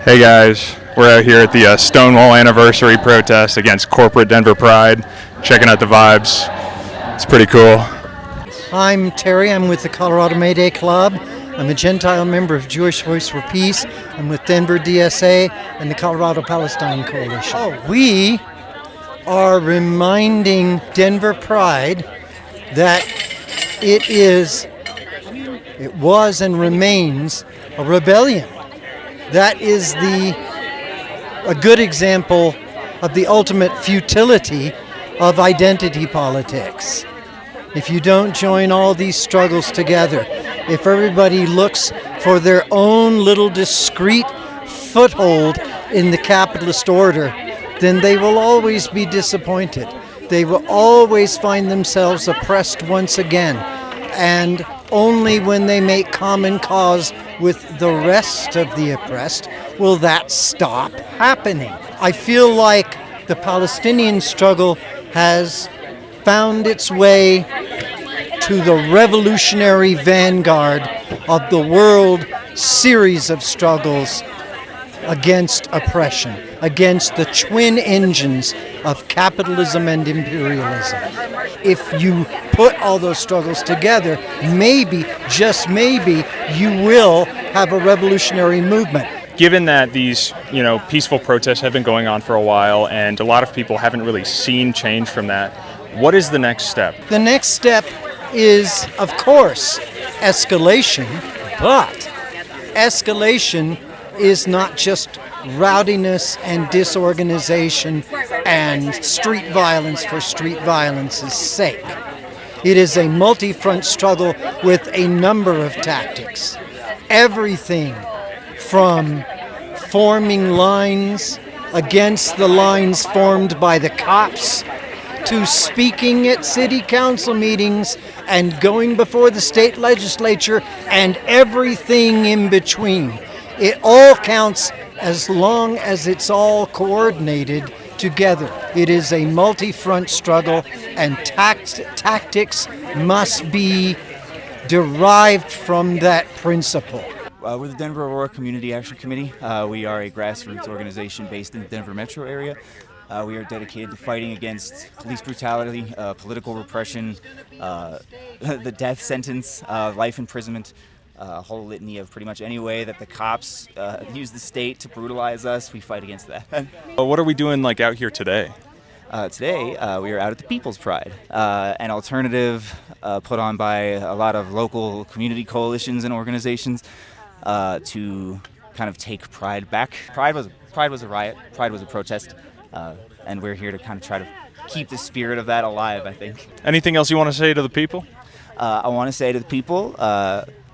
Hey guys, we're out here at the Stonewall Anniversary protest against corporate Denver Pride, checking out the vibes. It's pretty cool. I'm Terry. I'm with the Colorado May Day Club. I'm a Gentile member of Jewish Voice for Peace. I'm with Denver DSA and the Colorado Palestine Coalition. We are reminding Denver Pride that it was and remains a rebellion. That is a good example of the ultimate futility of identity politics. If you don't join all these struggles together, if everybody looks for their own little discrete foothold in the capitalist order, then they will always be disappointed. They will always find themselves oppressed once again. And only when they make common cause with the rest of the oppressed will that stop happening. I feel like the Palestinian struggle has found its way to the revolutionary vanguard of the world series of struggles against oppression, against the twin engines of capitalism and imperialism. If you put all those struggles together, maybe, just maybe, you will have a revolutionary movement. Given that these, peaceful protests have been going on for a while and a lot of people haven't really seen change from that, what is the next step? The next step is, of course, escalation, but escalation is not just rowdiness and disorganization and street violence for street violence's sake. It is a multi-front struggle with a number of tactics. Everything from forming lines against the lines formed by the cops to speaking at city council meetings and going before the state legislature and everything in between. It all counts as long as it's all coordinated together. It is a multi-front struggle, and tactics must be derived from that principle. We're the Denver Aurora Community Action Committee. We are a grassroots organization based in the Denver metro area. We are dedicated to fighting against police brutality, political repression, the death sentence, life imprisonment, a whole litany of pretty much any way that the cops use the state to brutalize us. We fight against that. What are we doing out here today? Today, we are out at the People's Pride, an alternative put on by a lot of local community coalitions and organizations to kind of take Pride back. Pride was a riot. Pride was a protest. And we're here to kind of try to keep the spirit of that alive, I think. Anything else you want to say to the people? I want to say to the people,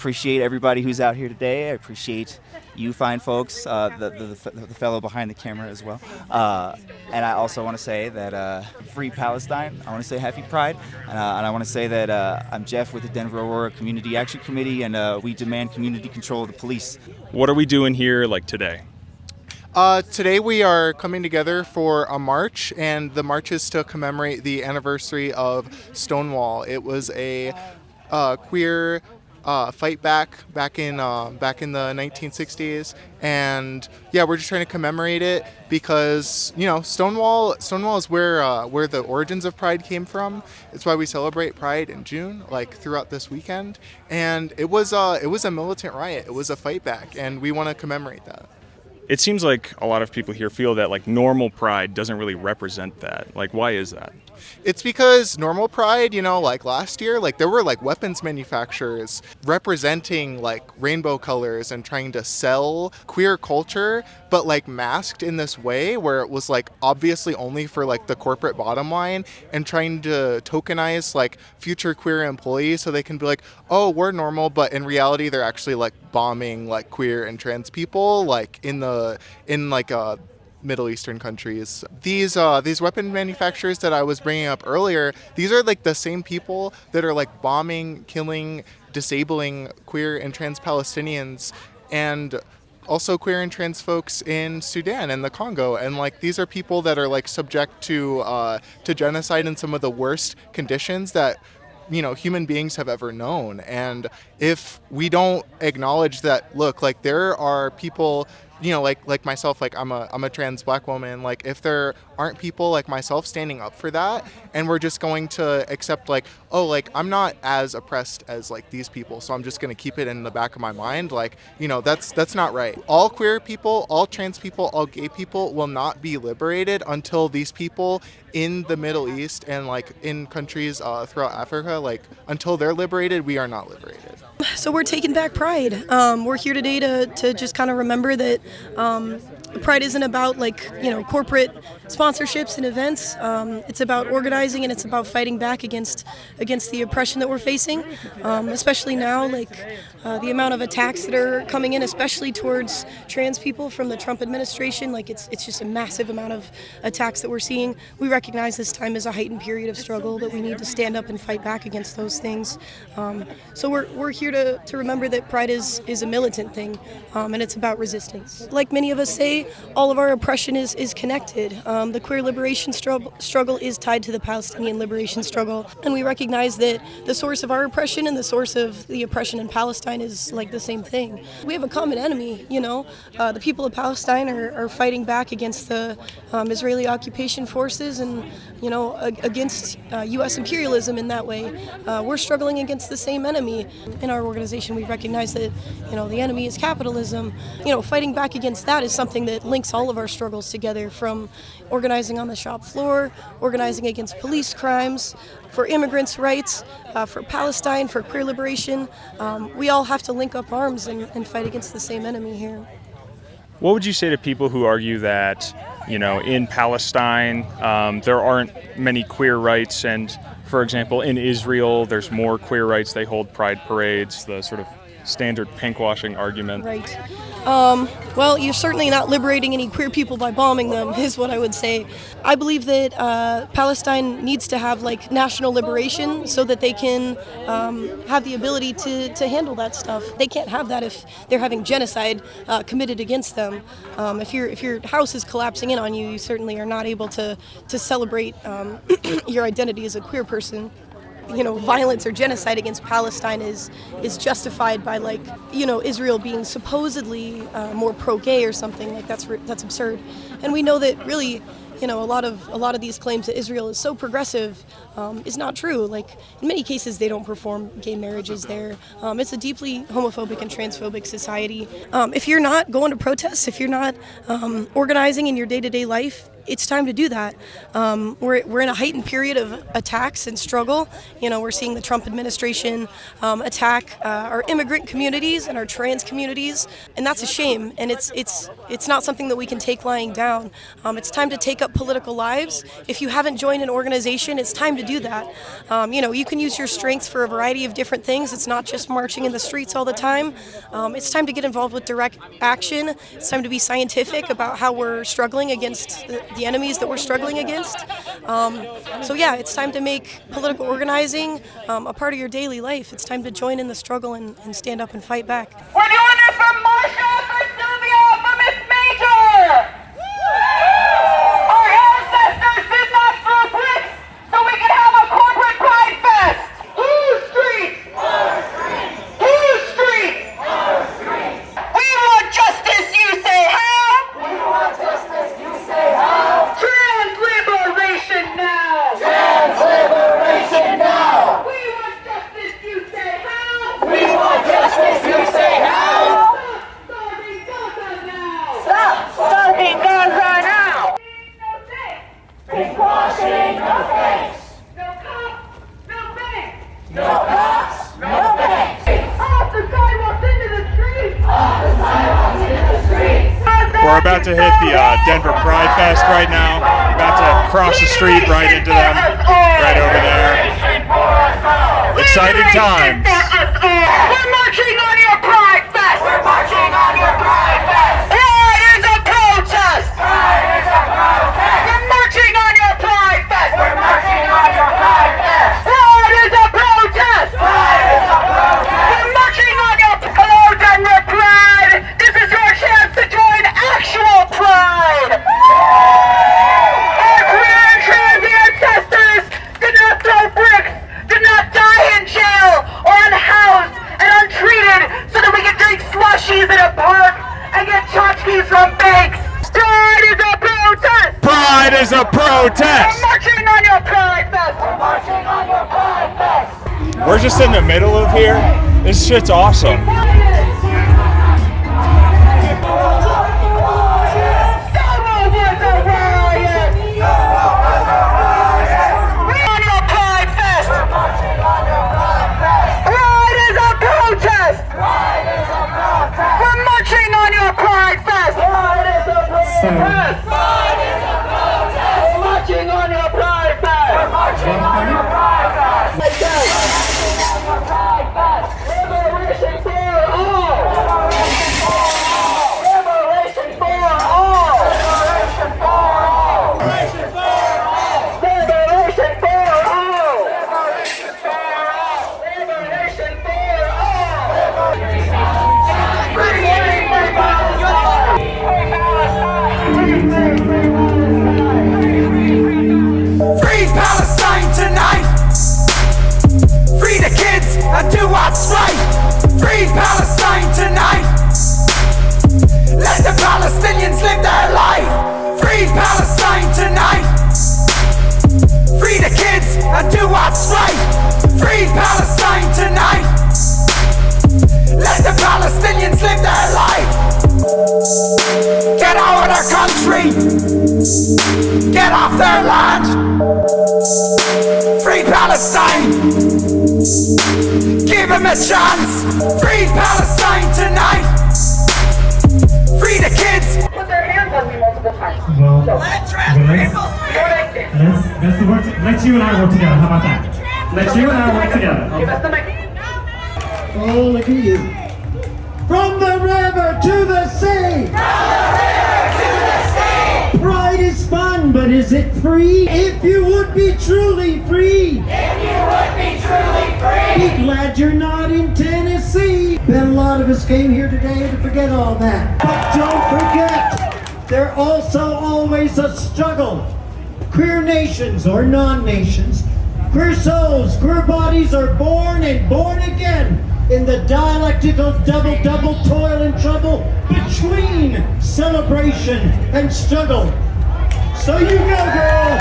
appreciate everybody who's out here today. I appreciate you fine folks, the fellow behind the camera as well. And I also want to say that free Palestine. I want to say happy Pride. And I want to say that I'm Jeff with the Denver Aurora Community Action Committee, and we demand community control of the police. What are we doing here today? Today we are coming together for a march, and the march is to commemorate the anniversary of Stonewall. It was a queer fight back in the 1960s, and yeah, we're just trying to commemorate it because Stonewall is where the origins of Pride came from. It's why we celebrate Pride in June, throughout this weekend, and it was a militant riot. It was a fight back, and we want to commemorate that. It seems like a lot of people here feel that normal Pride doesn't really represent that. Why is that? It's because normal Pride, last year, there were weapons manufacturers representing rainbow colors and trying to sell queer culture, but masked in this way where it was obviously only for the corporate bottom line, and trying to tokenize future queer employees so they can be oh, we're normal, but in reality they're actually bombing queer and trans people in Middle Eastern countries. These weapon manufacturers that I was bringing up earlier, these are the same people that are bombing, killing, disabling queer and trans Palestinians, and also queer and trans folks in Sudan and the Congo. And these are people that are subject to genocide in some of the worst conditions that human beings have ever known. And if we don't acknowledge that, look, there are people like myself, like I'm a trans black woman. Like if there aren't people like myself standing up for that, and we're just going to accept like, oh, like I'm not as oppressed as like these people, so I'm just going to keep it in the back of my mind. Like, that's not right. All queer people, all trans people, all gay people will not be liberated until these people in the Middle East and like in countries throughout Africa, like until they're liberated, we are not liberated. So we're taking back Pride. We're here today to just kind of remember that Pride isn't about corporate sponsorships and events. It's about organizing, and it's about fighting back against the oppression that we're facing, especially now, the amount of attacks that are coming in, especially towards trans people from the Trump administration. It's just a massive amount of attacks that we're seeing. We recognize this time is a heightened period of struggle, that we need to stand up and fight back against those things. So we're here to remember that Pride is a militant thing, and it's about resistance. Like many of us say, all of our oppression is connected. The queer liberation struggle is tied to the Palestinian liberation struggle, and we recognize that the source of our oppression and the source of the oppression in Palestine is like the same thing. We have a common enemy, the people of Palestine are fighting back against the Israeli occupation forces and, against U.S. imperialism in that way. We're struggling against the same enemy. In our organization, we recognize that, the enemy is capitalism. Fighting back against that is something that links all of our struggles together, from organizing on the shop floor, organizing against police crimes, for immigrants' rights, for Palestine, for queer liberation. We all have to link up arms and fight against the same enemy here. What would you say to people who argue that, in Palestine, there aren't many queer rights, and, for example, in Israel, there's more queer rights, they hold pride parades, the sort of standard pinkwashing argument? Right. Well, you're certainly not liberating any queer people by bombing them, is what I would say. I believe that Palestine needs to have national liberation so that they can have the ability to handle that stuff. They can't have that if they're having genocide committed against them. If your house is collapsing in on you, you certainly are not able to celebrate your identity as a queer person. Violence or genocide against Palestine is justified by Israel being supposedly more pro-gay or something. That's absurd. And we know that really, a lot of these claims that Israel is so progressive is not true. In many cases, they don't perform gay marriages there. It's a deeply homophobic and transphobic society. If you're not going to protests, if you're not organizing in your day-to-day life, it's time to do that. We're in a heightened period of attacks and struggle. We're seeing the Trump administration attack our immigrant communities and our trans communities, and that's a shame. And it's not something that we can take lying down. It's time to take up political lives. If you haven't joined an organization, it's time to do that. You can use your strengths for a variety of different things. It's not just marching in the streets all the time. It's time to get involved with direct action. It's time to be scientific about how we're struggling against the enemies that we're struggling against. So yeah, it's time to make political organizing a part of your daily life. It's time to join in the struggle and stand up and fight back. We're doing this for Marsha, for Sylvia, for Miss Major! Our ancestors did not throw bricks so we could have a corporate pride fest! Whose streets? Our streets! Whose streets? Our streets! We want justice, you say how? We want justice, you say how? Trans liberation now! Trans liberation now! We want justice, you say how? We want justice, you say how? Stop starving Gaza now! Stop starving Gaza now! No thanks! Pinkwashing, no thanks! No cops, no banks! No cops, no banks! Off the sidewalks into the streets! Off the sidewalks into the streets! We're about to hit the Denver Pride Fest right now. About to cross the street right into them, right over there. Exciting times. We're marching on your Pride Fest! We're marching on your Pride Fest! Pride is a protest! Pride is a protest! We're marching on your Pride Fest! We're marching on your Pride Fest! Pride is a protest! Pride is a protest! We're marching on your... Hello, Denver Pride! This is your chance to join actual Pride! Our queer and trans ancestors did not throw bricks, did not die in jail or unhoused and untreated flags. Pride is a protest. Pride is a protest. We're marching on your Pride Fest. We're marching on your Pride Fest. We're just in the middle of here. This shit's awesome. Free Palestine tonight. Free the kids and do what's right. Free Palestine tonight. Let the Palestinians live their life. Free Palestine tonight. Free the kids and do what's right. Free Palestine tonight. Let the Palestinians live their life. Get out of their country. Get off their land. Free Palestine. Give them a chance. Free Palestine tonight. Free the kids. Put their hands on me multiple times. Well, let's you and I work together. How about that? Let's you and I work together. Give us the mic. Oh, look at you. From the river to the sea. Pride is fun, but is it free? If you would be truly free. Be glad you're not in Tennessee. Bet a lot of us came here today to forget all that. But don't forget, there's also always a struggle. Queer nations or non-nations, queer souls, queer bodies are born and born again in the dialectical double toil and trouble between celebration and struggle. So you go, girl,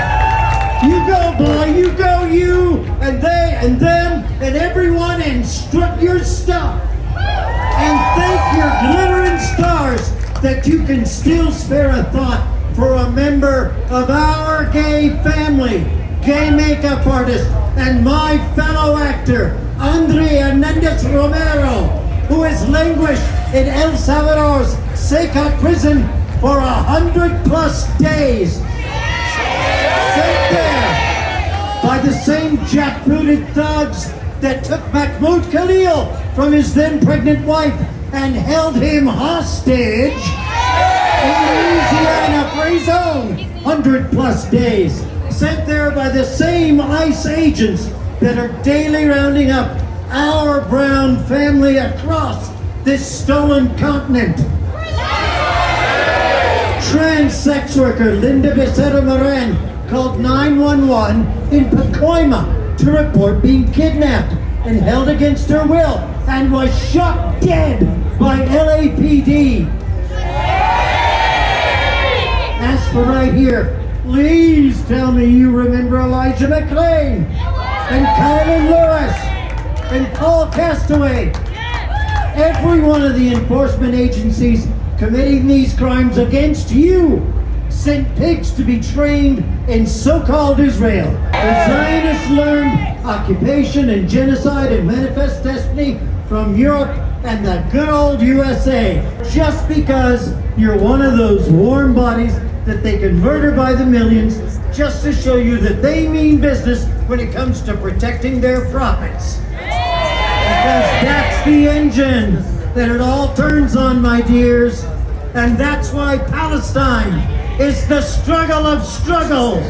you go, boy, you go, you, and they, and them, and everyone, and strut your stuff. And thank your glittering stars that you can still spare a thought for a member of our gay family, gay makeup artist, and my fellow actor, Andre Hernandez Romero, who has languished in El Salvador's Seca prison for 100+ days. Sent there by the same jackbooted thugs that took Mahmoud Khalil from his then pregnant wife and held him hostage in Louisiana for his own 100+ days. Sent there by the same ICE agents that are daily rounding up our brown family across this stolen continent. Trans sex worker Linda Becerra Moran called 911 in Pacoima to report being kidnapped and held against her will and was shot dead by LAPD. As for right here, please tell me you remember Elijah McClain and Kylan Lewis and Paul Castaway. Every one of the enforcement agencies committing these crimes against you sent pigs to be trained in so-called Israel. The Zionists learned occupation and genocide and manifest destiny from Europe and the good old USA. Just because you're one of those warm bodies that they can murder by the millions just to show you that they mean business when it comes to protecting their profits. Because that's the engine that it all turns on, my dears. And that's why Palestine is the struggle of struggles.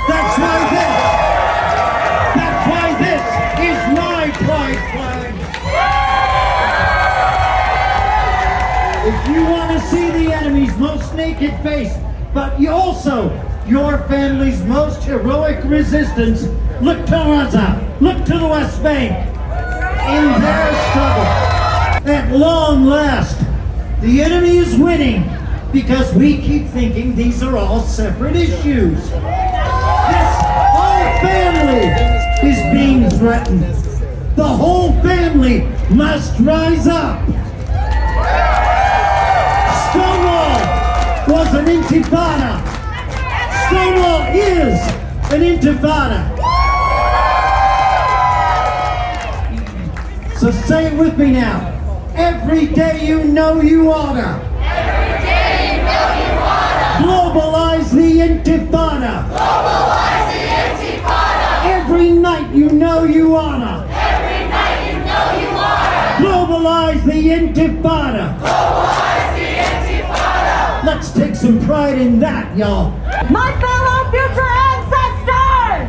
That's why this is my pride flag. If you want to see the enemy's most naked face, but you also your family's most heroic resistance, look to Gaza, look to the West Bank. In their struggle, at long last, the enemy is winning because we keep thinking these are all separate issues. This whole family is being threatened. The whole family must rise up. Stonewall was an intifada. Stonewall is an intifada. So say it with me now. Every day you know you oughta. Every day you know you oughta. Globalize the intifada. Globalize the intifada. Every night you know you oughta. Every night you know you oughta. Globalize the intifada. Globalize the intifada. Let's take some pride in that, y'all. My fellow future ancestors!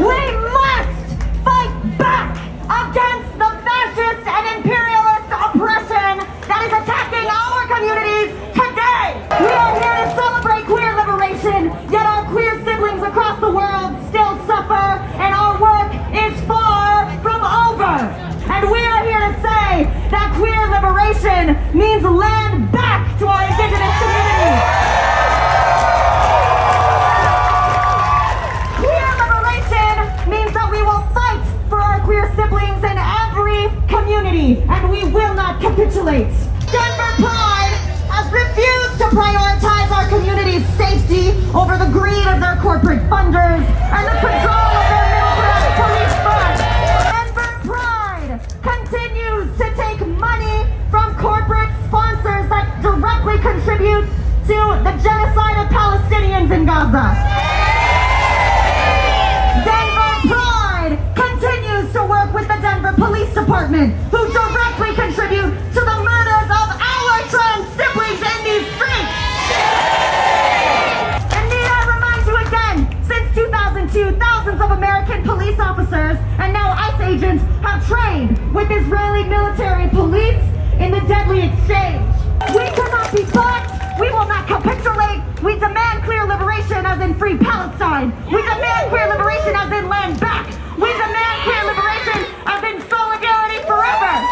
We must fight back against the fascist and imperialist oppression that is attacking our communities today. We are here to celebrate queer liberation, yet our queer siblings across the world still suffer, and our work is far from over. And we are here to say that queer liberation means land back to our indigenous communities. Queer liberation means that we will fight for our queer siblings in every community, and we will not capitulate. Denver Pride has refused to prioritize our community's safety over the greed of their corporate funders and the control of their middle-class police force. Denver Pride continues to take money from corporate sponsors that directly contribute to the genocide of Palestinians in Gaza. Denver Pride continues to work with the Denver Police Department, who directly contribute to the murders of our trans siblings in these streets. And need I remind you again, since 2002, thousands of American police officers and now ICE agents have trained with Israeli military police in the deadly exchange. We cannot be bought. We will not capitulate. We demand clear liberation as in free Palestine. We demand queer liberation as in land back. We demand queer liberation as in solidarity forever.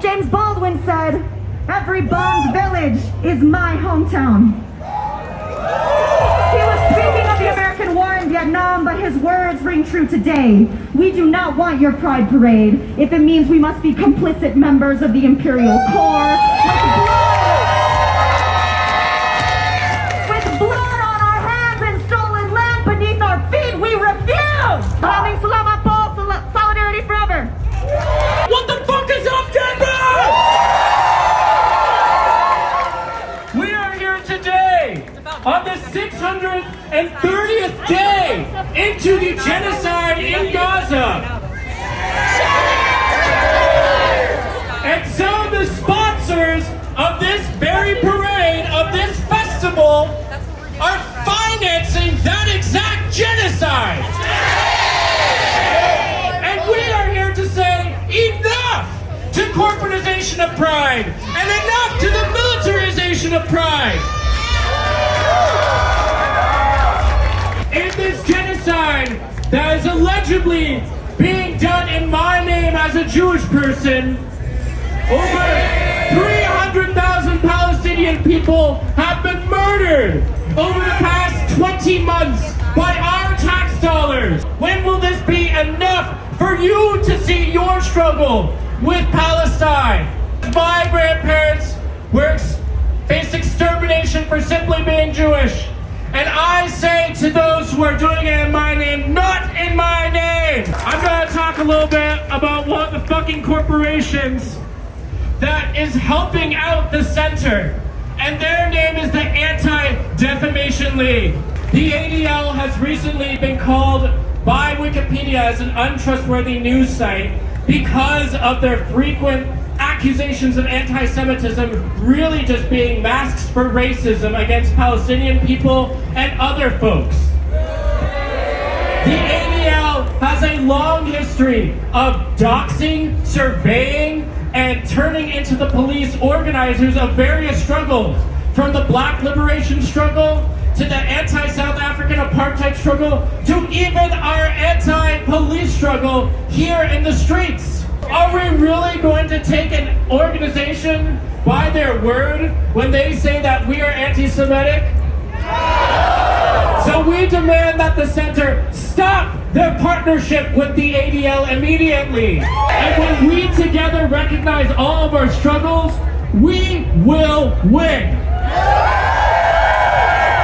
James Baldwin said, "Every bombed village is my hometown." He was speaking of the American war in Vietnam, but his words ring true today. We do not want your pride parade if it means we must be complicit members of the imperial core. With blood on our hands and stolen land beneath our feet, we refuse! Maraming salamat po, solidarity forever! What the fuck is up, Denver? We are here today on the 630th day into the genocide in Gaza. And some of the sponsors of this very parade, of this festival, are financing that exact genocide. And we are here to say enough to corporatization of pride and enough to the militarization of pride. In this genocide that is allegedly being done in my name as a Jewish person, over 300,000 Palestinian people have been murdered over the past 20 months by our tax dollars. When will this be enough for you to see your struggle with Palestine? My grandparents faced extermination for simply being Jewish. And I say to those who are doing it in my name, not in my name. I'm gonna talk a little bit about one of the fucking corporations that is helping out the center. And their name is the Anti-Defamation League. The ADL has recently been called by Wikipedia as an untrustworthy news site because of their frequent accusations of anti-Semitism really just being masks for racism against Palestinian people and other folks. The ADL has a long history of doxing, surveying, and turning into the police organizers of various struggles, from the Black liberation struggle to the anti-South African apartheid struggle to even our anti-police struggle here in the streets. Are we really going to take an organization by their word when they say that we are anti-Semitic? So we demand that the center stop their partnership with the ADL immediately. And when we together recognize all of our struggles, we will win.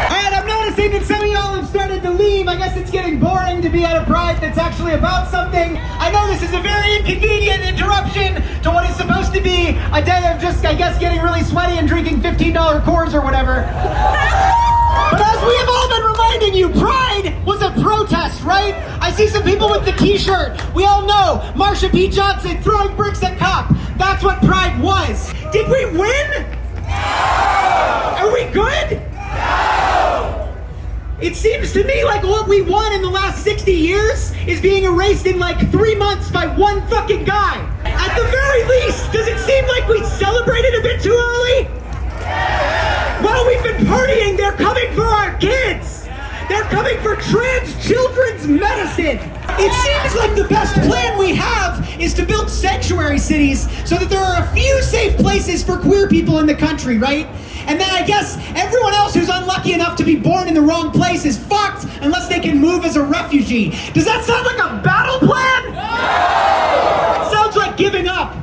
And I'm noticing that some of y'all have started to leave. I guess it's getting boring to be at a pride that's actually about something. I know this is a very inconvenient interruption to what is supposed to be a day of just, I guess, getting really sweaty and drinking $15 Coors or whatever. But as we have all been reminding you, Pride was a protest, right? I see some people with the t-shirt. We all know Marsha P. Johnson throwing bricks at cop. That's what Pride was. Did we win? No! Are we good? No! It seems to me like what we won in the last 60 years is being erased in like 3 months by one fucking guy. At the very least, does it seem like we celebrated a bit too early? While we've been partying, they're coming for our kids. They're coming for trans children's medicine. It seems like the best plan we have is to build sanctuary cities so that there are a few safe places for queer people in the country, right? And then I guess everyone else who's unlucky enough to be born in the wrong place is fucked unless they can move as a refugee. Does that sound like a battle plan? No! Sounds like giving up.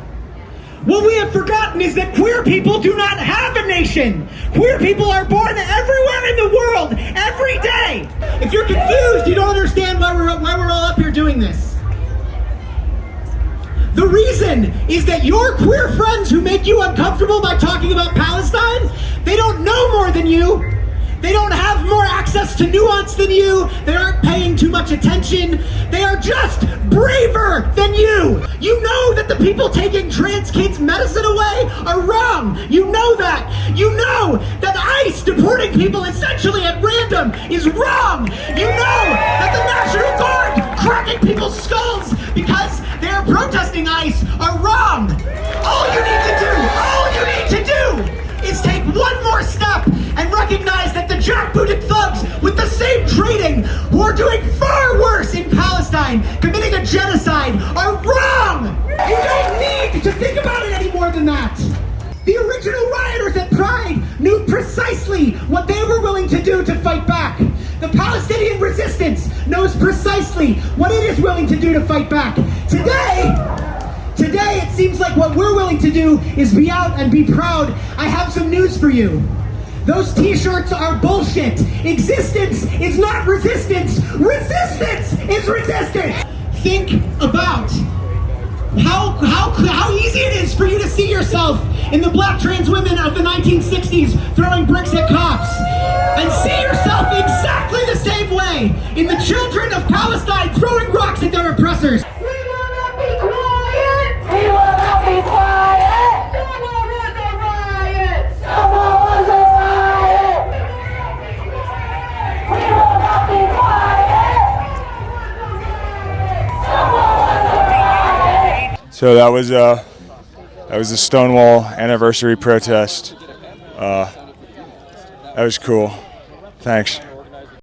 What we have forgotten is that queer people do not have a nation. Queer people are born everywhere in the world, every day. If you're confused, you don't understand why we're all up here doing this. The reason is that your queer friends who make you uncomfortable by talking about Palestine, they don't know more than you. They don't have more access to nuance than you. They aren't paying too much attention. They are just braver than you. You know that the people taking trans kids' medicine away are wrong. You know that. You know that ICE deporting people essentially at random is wrong. You know that the National Guard cracking people's skulls because they're protesting ICE are wrong. All you need to do is take one more step and recognize that the jackbooted thugs with the same training who are doing far worse in Palestine, committing a genocide, are wrong! You don't need to think about it any more than that. The original rioters at Pride knew precisely what they were willing to do to fight back. The Palestinian resistance knows precisely what it is willing to do to fight back. Today, it seems like what we're willing to do is be out and be proud. I have some news for you. Those t-shirts are bullshit. Existence is not resistance. Resistance is resistance. Think about how easy it is for you to see yourself in the black trans women of the 1960s throwing bricks at cops. And see yourself exactly the same way in the children of Palestine throwing rocks at their oppressors. We will not be quiet! We will not be quiet! Someone was a riot! Someone was a riot! We will not be quiet! Someone was a riot! So that was a Stonewall Anniversary protest. That was cool. Thanks.